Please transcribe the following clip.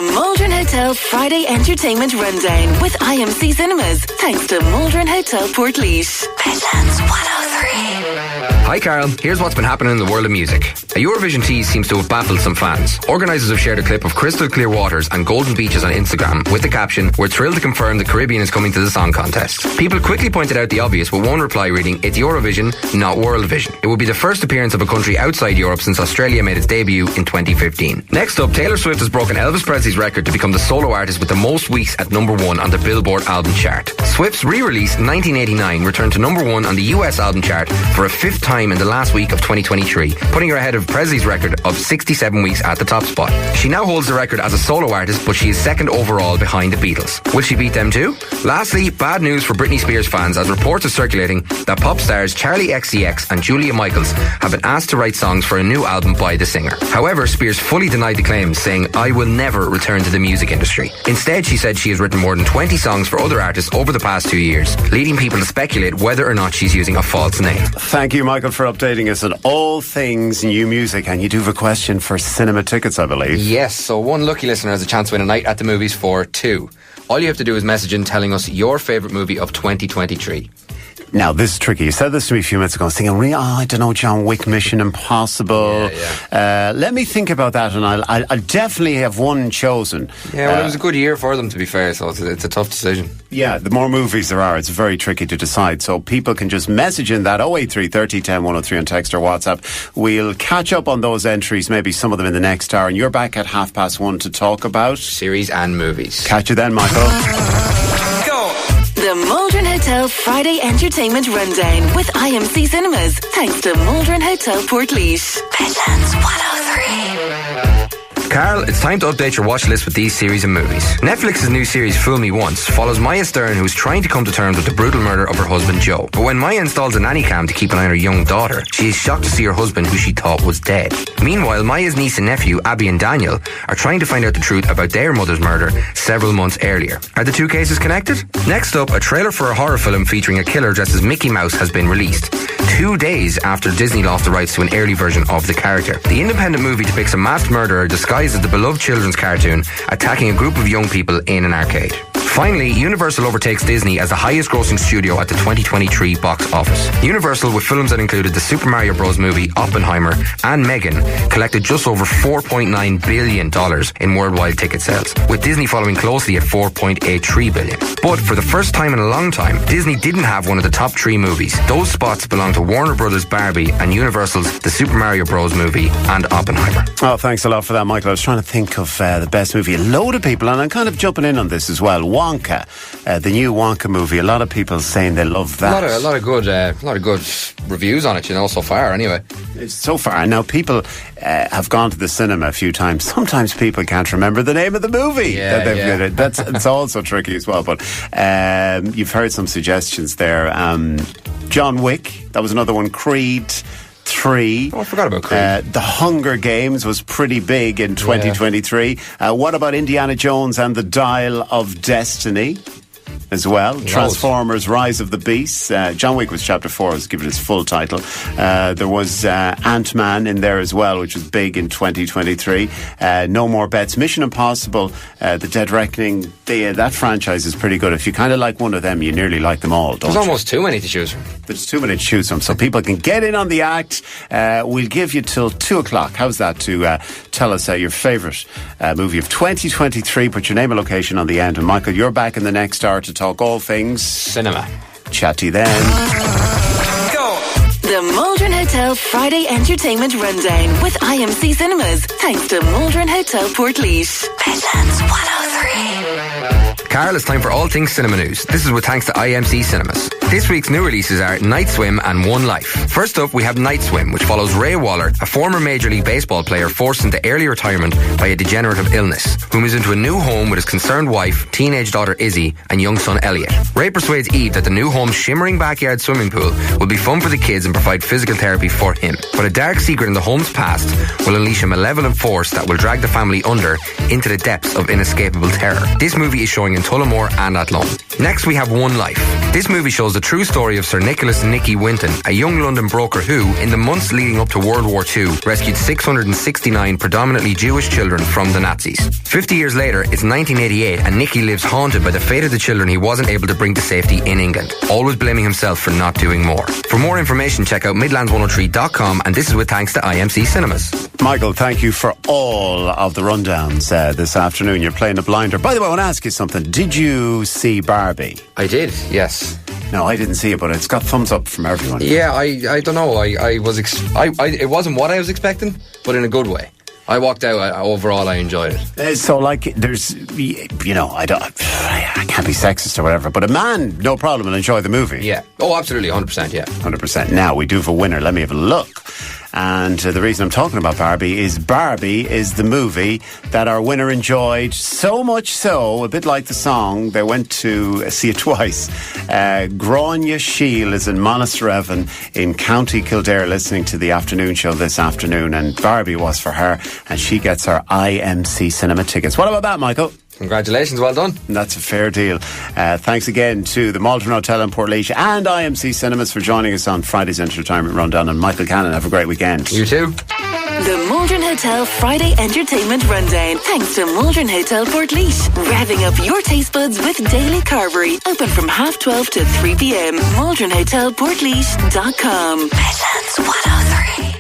The Maldron Hotel Friday Entertainment Rundown with IMC Cinemas. Thanks to Maldron Hotel Portlaoise. Midlands 103. Hi Carol, here's what's been happening in the world of music. A Eurovision tease seems to have baffled some fans. Organisers have shared a clip of crystal clear waters and golden beaches on Instagram with the caption, "We're thrilled to confirm the Caribbean is coming to the song contest." People quickly pointed out the obvious with one reply reading, "It's Eurovision, not World Vision." It would be the first appearance of a country outside Europe since Australia made its debut in 2015. Next up, Taylor Swift has broken Elvis Presley's record to become the solo artist with the most weeks at #1 on the Billboard album chart. Swift's re-release 1989 returned to #1 on the US album chart for a fifth time in the last week of 2023, putting her ahead of Presley's record of 67 weeks at the top spot. She now holds the record as a solo artist, but she is second overall behind the Beatles. Will she beat them too? Lastly, bad news for Britney Spears fans as reports are circulating that pop stars Charli XCX and Julia Michaels have been asked to write songs for a new album by the singer. However, Spears fully denied the claims, saying, "I will never return to the music industry." Instead, she said she has written more than 20 songs for other artists over the past 2 years, leading people to speculate whether or not she's using a false name. Thank you, Michael, for updating us on all things new music. And you do have a question for cinema tickets, I believe. Yes, so one lucky listener has a chance to win a night at the movies for two. All you have to do is message in telling us your favourite movie of 2023. Now, this is tricky. You said this to me a few minutes ago. I was thinking, I don't know, John Wick, Mission Impossible. Yeah. Let me think about that, and I'll definitely have one chosen. Yeah, well, it was a good year for them, to be fair, so it's a tough decision. Yeah, the more movies there are, it's very tricky to decide. So people can just message in that 083 30 10 103 on text or WhatsApp. We'll catch up on those entries, maybe some of them in the next hour. And you're back at 1:30 to talk about series and movies. Catch you then, Michael. The Maldron Hotel Friday Entertainment Rundown with IMC Cinemas. Thanks to Maldron Hotel Portlaoise. Midlands 103. Carl, it's time to update your watch list with these series and movies. Netflix's new series Fool Me Once follows Maya Stern, who is trying to come to terms with the brutal murder of her husband Joe. But when Maya installs a nanny cam to keep an eye on her young daughter, she is shocked to see her husband, who she thought was dead. Meanwhile, Maya's niece and nephew, Abby and Daniel, are trying to find out the truth about their mother's murder several months earlier. Are the two cases connected? Next up, a trailer for a horror film featuring a killer dressed as Mickey Mouse has been released, 2 days after Disney lost the rights to an early version of the character. The independent movie depicts a masked murderer disguised as the beloved children's cartoon attacking a group of young people in an arcade. Finally, Universal overtakes Disney as the highest grossing studio at the 2023 box office. Universal, with films that included the Super Mario Bros. Movie, Oppenheimer and Megan, collected just over $4.9 billion in worldwide ticket sales, with Disney following closely at $4.83 billion. But for the first time in a long time, Disney didn't have one of the top 3 movies. Those spots belong to Warner Brothers' Barbie and Universal's The Super Mario Bros. Movie and Oppenheimer. Oh, thanks a lot for that, Michael. I was trying to think of the best movie. A load of people, and I'm kind of jumping in on this as well. Wonka, the new Wonka movie. A lot of people saying they love that. A lot of good reviews on it, so far. Anyway, so far. Now people have gone to the cinema a few times. Sometimes people can't remember the name of the movie that they've been in. It's also tricky as well. But you've heard some suggestions there. John Wick. That was another one. Creed 3. Oh, I forgot about Creed. The Hunger Games was pretty big in 2023. What about Indiana Jones and the Dial of Destiny as well? Transformers Rise of the Beasts. John Wick was chapter 4, was given its full title. There was Ant-Man in there as well, which was big in 2023. No More Bets. Mission Impossible, The Dead Reckoning. That franchise is pretty good. If you kind of like one of them, you nearly like them all, don't you? There's almost too many to choose from. There's too many to choose from, so people can get in on the act. We'll give you till 2 o'clock. How's that, to tell us your favourite movie of 2023. Put your name and location on the end. And Michael, you're back in the next hour to talk all things cinema. Chat to you then. The Maldron Hotel Friday Entertainment Rundown with IMC Cinemas. Thanks to Maldron Hotel Portlaoise. Midlands 103. Carl, it's time for all things cinema news. This is with thanks to IMC Cinemas. This week's new releases are Night Swim and One Life. First up, we have Night Swim, which follows Ray Waller, a former Major League Baseball player forced into early retirement by a degenerative illness, who moves into a new home with his concerned wife, teenage daughter Izzy, and young son Elliot. Ray persuades Eve that the new home's shimmering backyard swimming pool will be fun for the kids and provide physical therapy for him. But a dark secret in the home's past will unleash a malevolent force that will drag the family under into the depths of inescapable terror. This movie is showing in Tullamore and Athlone. Next we have One Life. This movie shows the true story of Sir Nicholas Nicky Winton, a young London broker who, in the months leading up to World War II, rescued 669 predominantly Jewish children from the Nazis. 50 years later, it's 1988 and Nicky lives haunted by the fate of the children he wasn't able to bring to safety in England, always blaming himself for not doing more. For more information, check out midlands103.com, and this is with thanks to IMC Cinemas. Michael, thank you for all of the rundowns this afternoon. You're playing a blinder. By the way, I want to ask you something. Did you see Barbie? I did, yes. No, I didn't see it, but it's got thumbs up from everyone. Yeah, I don't know. It wasn't what I was expecting, but in a good way. I walked out. Overall, I enjoyed it. So, like, there's, I can't be sexist or whatever, but a man, no problem, will enjoy the movie. Yeah. Oh, absolutely, 100%. Yeah, 100%. Now we do have a winner. Let me have a look. And the reason I'm talking about Barbie is the movie that our winner enjoyed so much so, a bit like the song, they went to see it twice. Grania Shiel is in Monasterevin in County Kildare listening to the afternoon show this afternoon, and Barbie was for her, and she gets her IMC cinema tickets. What about that, Michael? Congratulations, well done. That's a fair deal. Thanks again to the Malvern Hotel in Portlaoise and IMC Cinemas for joining us on Friday's Entertainment Rundown. And Michael Cannon, have a great weekend. You too. The Malvern Hotel Friday Entertainment Rundown. Thanks to Malvern Hotel Portlaoise. Revving up your taste buds with daily carvery. Open from 12:30 to 3 p.m. MaldronHotelPortlaoise.com. Midlands 103.